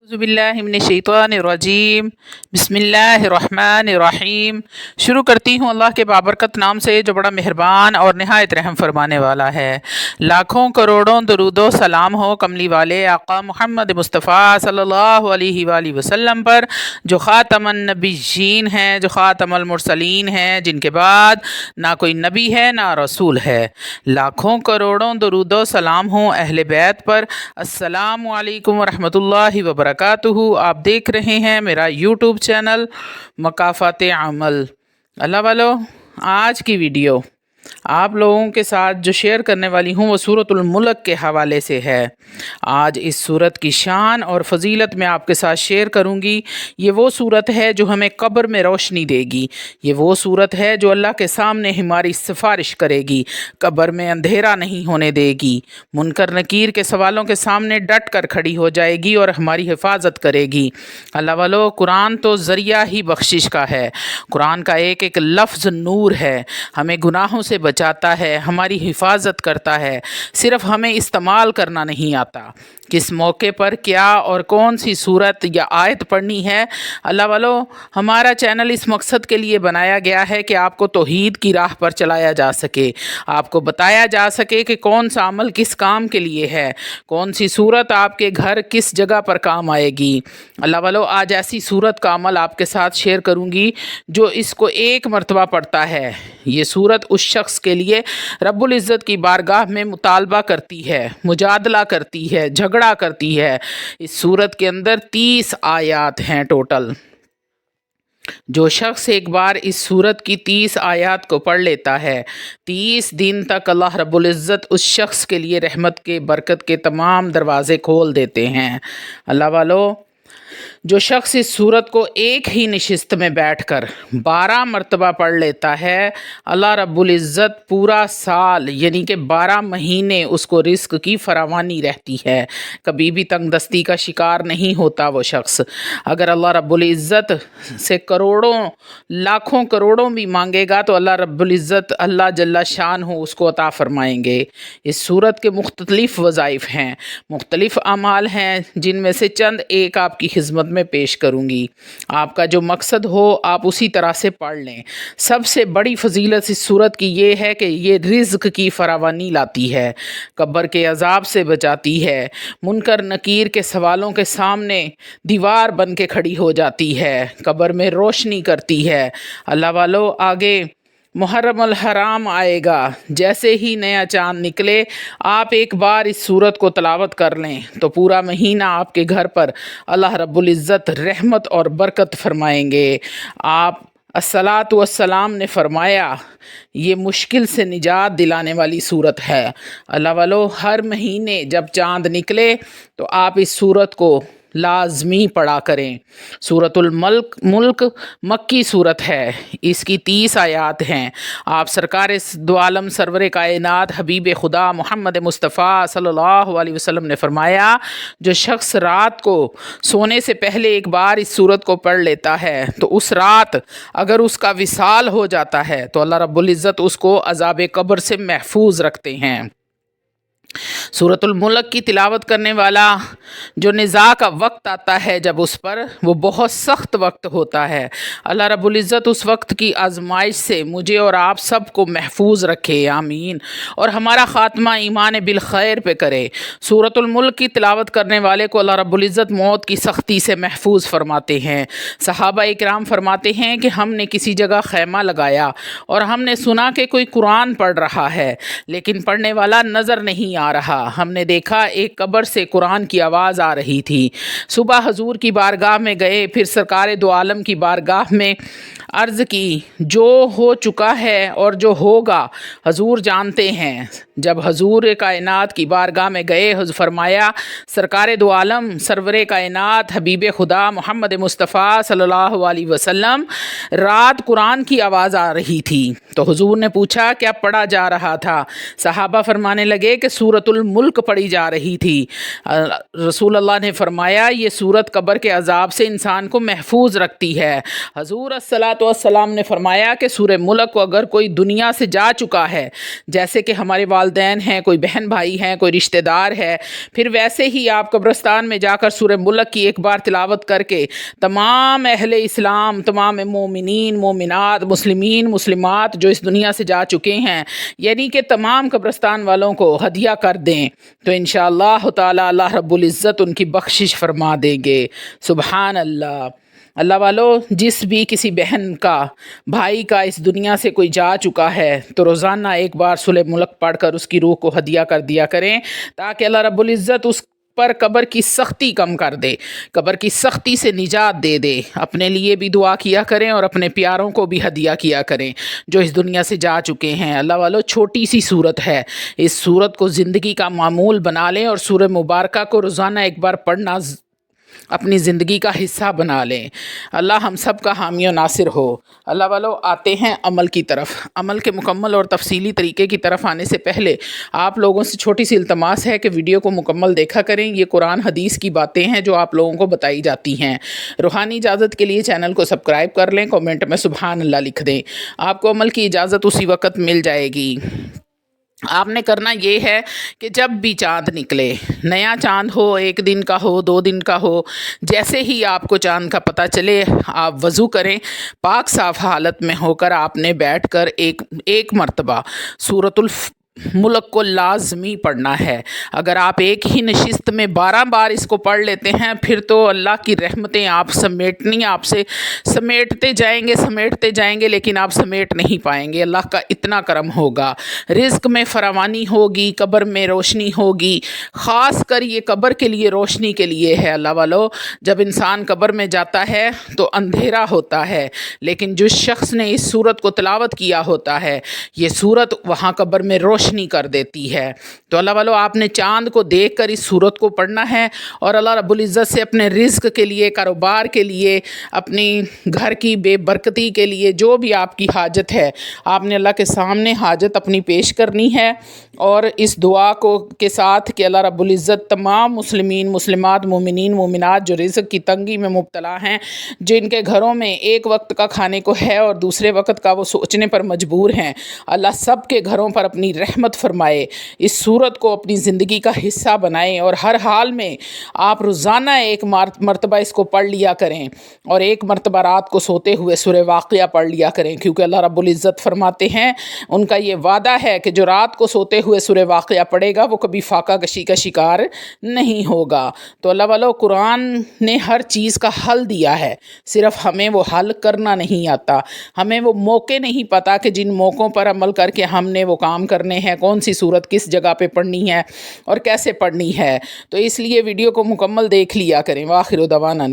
बिस्मिल्लाहिमिनश्शैतानिर्रजीम बिस्मिल्लाहिर्रहमानिर्रहीम। शुरू करती हूँ अल्लाह के बाबरकत नाम से जो बड़ा मेहरबान और नहायत रहम फरमाने वाला है। लाखों करोड़ों दरूदो सलाम हो कमली वाले आका मोहम्मद मुस्तफ़ा सल्लल्लाहु अलैहि वसल्लम पर, जो ख़ातमुन नबिय्यीन हैं, जो ख़ातमुल मुरसलीन हैं, जिनके बाद ना कोई नबी है ना रसूल है। लाखों करोड़ों दरूदो सलाम हो अहले बैत पर। अस्सलामु अलैकुम वरहमतुल्लाहि वबरकातुहू। आप देख रहे हैं मेरा यूट्यूब चैनल मकाफ़ाते अमल। अल्लाह वालो, आज की वीडियो आप लोगों के साथ जो शेयर करने वाली हूँ वो सूरतुल मुल्क के हवाले से है। आज इस सूरत की शान और फजीलत मैं आपके साथ शेयर करूँगी। ये वो सूरत है जो हमें कब्र में रोशनी देगी। ये वो सूरत है जो अल्लाह के सामने हमारी सिफारिश करेगी, कब्र में अंधेरा नहीं होने देगी, मुनकर नकीर के सवालों के सामने डट कर खड़ी हो जाएगी और हमारी हिफाजत करेगी। अल्लाह वालो, कुरान तो ज़रिया ही बख्शिश का है। कुरान का एक एक लफ्ज़ नूर है, हमें गुनाहों से बचाता है, हमारी हिफाजत करता है। सिर्फ हमें इस्तेमाल करना नहीं आता, किस मौके पर क्या और कौन सी सूरत या आयत पढ़नी है। अल्लाह वालो, हमारा चैनल इस मकसद के लिए बनाया गया है कि आपको तौहीद की राह पर चलाया जा सके, आपको बताया जा सके कि कौन सा अमल किस काम के लिए है, कौन सी सूरत आपके घर किस जगह पर काम आएगी। अल्लाह वालो, आज ऐसी सूरत का अमल आपके साथ शेयर करूँगी जो इसको एक मरतबा पढ़ता है, ये सूरत उस शख्स के लिए रब्बुल इज़्ज़त की बारगाह में मुतालबा करती है, मुजादला करती है, झगड़ा करती है। इस सूरत के अंदर 30 आयात हैं टोटल। जो शख्स एक बार इस सूरत की 30 आयात को पढ़ लेता है, 30 दिन तक अल्लाह रब्बुल इज़्ज़त उस शख्स के लिए रहमत के बरकत के तमाम दरवाज़े खोल देते हैं। अल्लाह वालो, जो शख्स इस सूरत को एक ही नशिस्त में बैठकर 12 मरतबा पढ़ लेता है, अल्लाह रब्बुल इज़्ज़त पूरा साल यानी कि 12 महीने उसको रिस्क की फरावानी रहती है, कभी भी तंगदस्ती का शिकार नहीं होता वो शख्स। अगर अल्लाह रब्बुल इज़्ज़त से करोड़ों लाखों करोड़ों भी मांगेगा तो अल्लाह रब्बुल इज़्ज़त अल्लाह जल्ला शान हो उसको अता फरमाएंगे। इस सूरत के मुख्तलिफ़ वज़ाइफ़ हैं, मुख्तलिफ़ अमाल हैं, जिनमें से चंद एक आपकी खिदमत में पेश करूँगी। आपका जो मकसद हो आप उसी तरह से पढ़ लें। सबसे बड़ी फजीलत इस सूरत की ये है कि ये रिज़्क़ की फरावानी लाती है, कब्र के अजाब से बचाती है, मुनकर नकीर के सवालों के सामने दीवार बन के खड़ी हो जाती है, कब्र में रोशनी करती है। अल्लाह वालो, आगे मुहर्रम अल हराम आएगा, जैसे ही नया चाँद निकले आप एक बार इस सूरत को तलावत कर लें तो पूरा महीना आपके घर पर अल्लाह रब्बुल इज़्ज़त रहमत और बरकत फरमाएंगे। आप अस्सलातु वस्सलाम ने फरमाया, ये मुश्किल से निजात दिलाने वाली सूरत है। अल्लाह वालो, हर महीने जब चाँद निकले तो आप इस सूरत को लाजमी पढ़ा करें। सूरतुल मुल्क मक्की सूरत है, इसकी 30 आयात हैं। आप सरकार दो आलम सरवर कायनात हबीब खुदा मोहम्मद मुस्तफ़ा सल्लल्लाहु अलैहि वसल्लम ने फरमाया, जो शख्स रात को सोने से पहले एक बार इस सूरत को पढ़ लेता है तो उस रात अगर उसका विसाल हो जाता है तो अल्लाह रब्बुल इज़्ज़त उसको अज़ाब कब्र से महफूज रखते हैं। सूरतुल मुल्क की तिलावत करने वाला जो निज़ा का वक्त आता है जब उस पर, वो बहुत सख्त वक्त होता है। अल्लाह रब्बुल इज़्ज़त उस वक्त की आजमाइश से मुझे और आप सब को महफूज रखे, आमीन, और हमारा ख़ात्मा ईमान बिल खैर पे करे। सूरतुल मुल्क की तिलावत करने वाले को अल्लाह रब्बुल इज़्ज़त मौत की सख्ती से महफूज फरमाते हैं। सहाबा इकराम फरमाते हैं कि हमने किसी जगह खैमा लगाया और हमने सुना कि कोई कुरान पढ़ रहा है लेकिन पढ़ने वाला नज़र नहीं आ रहा। हमने देखा एक कब्र से कुरान की आवाज़ आ रही थी। सुबह हजूर की बारगाह में गए, फिर सरकार दो आलम की बारगाह में अर्ज़ की, जो हो चुका है और जो होगा हजूर जानते हैं। जब हजूर कायनात की बारगाह में गए, फरमाया, सरकार दो आलम सरवर कायनात हबीब खुदा मोहम्मद मुस्तफ़ा सल्लल्लाहु अलैहि वसल्लम, रात कुरान की आवाज़ आ रही थी। तो हुजूर ने पूछा, क्या पढ़ा जा रहा था? सहाबा फरमाने लगे कि सूरतुल मुल्क पढ़ी जा रही थी। रसूल अल्लाह ने फरमाया, ये सूरत कब्र के अजाब से इंसान को महफूज रखती है। हजूर अस्सलातु वस्सलाम ने फरमाया कि सूरह मुल्क को अगर कोई दुनिया से जा चुका है, जैसे कि हमारे والدین ہیں, کوئی بہن بھائی ہیں, کوئی رشتہ دار ہے, پھر ویسے ہی آپ قبرستان میں جا کر سورہ ملک کی ایک بار تلاوت کر کے تمام اہل اسلام, تمام مومنین مومنات, مسلمین مسلمات جو اس دنیا سے جا چکے ہیں, یعنی کہ تمام قبرستان والوں کو ہدیہ کر دیں تو انشاءاللہ تعالی اللہ رب العزت ان کی بخشش فرما دیں گے. سبحان اللہ. اللہ والو, جس بھی کسی بہن کا, بھائی کا اس دنیا سے کوئی جا چکا ہے تو روزانہ ایک بار سورہ ملک پڑھ کر اس کی روح کو ہدیہ کر دیا کریں تاکہ اللہ رب العزت اس پر قبر کی سختی کم کر دے, قبر کی سختی سے نجات دے دے. اپنے لیے بھی دعا کیا کریں اور اپنے پیاروں کو بھی ہدیہ کیا کریں جو اس دنیا سے جا چکے ہیں. اللہ والو, چھوٹی سی صورت ہے, اس صورت کو زندگی کا معمول بنا لیں اور سورہ مبارکہ کو روزانہ ایک بار پڑھنا اپنی زندگی کا حصہ بنا لیں. اللہ ہم سب کا حامی و ناصر ہو. اللہ والو, آتے ہیں عمل کی طرف. عمل کے مکمل اور تفصیلی طریقے کی طرف آنے سے پہلے آپ لوگوں سے چھوٹی سی التماس ہے کہ ویڈیو کو مکمل دیکھا کریں. یہ قرآن حدیث کی باتیں ہیں جو آپ لوگوں کو بتائی جاتی ہیں. روحانی اجازت کے لیے چینل کو سبسکرائب کر لیں, کمنٹ میں سبحان اللہ لکھ دیں. آپ کو عمل کی اجازت اسی وقت مل جائے گی. آپ نے کرنا یہ ہے کہ جب بھی چاند نکلے, نیا چاند ہو, 1 دن کا ہو, 2 دن کا ہو, جیسے ہی آپ کو چاند کا پتہ چلے آپ وضو کریں. پاک صاف حالت میں ہو کر آپ نے بیٹھ کر ایک مرتبہ سورۃ ملک کو لازمی پڑھنا ہے. اگر آپ ایک ہی نشست میں 12 بار اس کو پڑھ لیتے ہیں پھر تو اللہ کی رحمتیں آپ آپ سے سمیٹتے جائیں گے لیکن آپ سمیٹ نہیں پائیں گے. اللہ کا اتنا کرم ہوگا, رزق میں فراوانی ہوگی, قبر میں روشنی ہوگی. خاص کر یہ قبر کے لیے روشنی کے لیے ہے. اللہ والو, جب انسان قبر میں جاتا ہے تو اندھیرا ہوتا ہے, لیکن جس شخص نے اس سورت کو تلاوت کیا ہوتا ہے یہ سورت وہاں قبر میں روشنی کر دیتی ہے. تو اللہ والو, آپ نے چاند کو دیکھ کر اس سورت کو پڑھنا ہے اور اللہ رب العزت سے اپنے رزق کے لیے, کاروبار کے لیے, اپنی گھر کی بے برکتی کے لیے, جو بھی آپ کی حاجت ہے آپ نے اللہ کے سامنے حاجت اپنی پیش کرنی ہے. اور اس دعا کے ساتھ کہ اللہ رب العزت تمام مسلمین مسلمات, مومنین مومنات جو رزق کی تنگی میں مبتلا ہیں, جن کے گھروں میں ایک وقت کا کھانے کو ہے اور دوسرے وقت کا وہ سوچنے پر مجبور ہیں, اللہ سب کے گھروں پر اپنی رحمت فرمائے. اس سورت کو اپنی زندگی کا حصہ بنائیں اور ہر حال میں آپ روزانہ ایک مرتبہ اس کو پڑھ لیا کریں اور ایک مرتبہ رات کو سوتے ہوئے سورہ واقعہ پڑھ لیا کریں, کیونکہ اللہ رب العزت فرماتے ہیں, ان کا یہ وعدہ ہے کہ جو رات کو سوتے ہوئے سورہ واقعہ پڑھے گا وہ کبھی فاقہ کشی کا شکار نہیں ہوگا. تو اللہ والو, قرآن نے ہر چیز کا حل دیا ہے, صرف ہمیں وہ حل کرنا نہیں آتا. ہمیں وہ موقع نہیں پتا کہ جن موقعوں پر عمل کر کے ہم نے وہ کام کرنے ہیں, کون سی صورت کس جگہ پہ پڑھنی ہے اور کیسے پڑھنی ہے. تو اس لیے ویڈیو کو مکمل دیکھ لیا کریں. وآخر دعوانا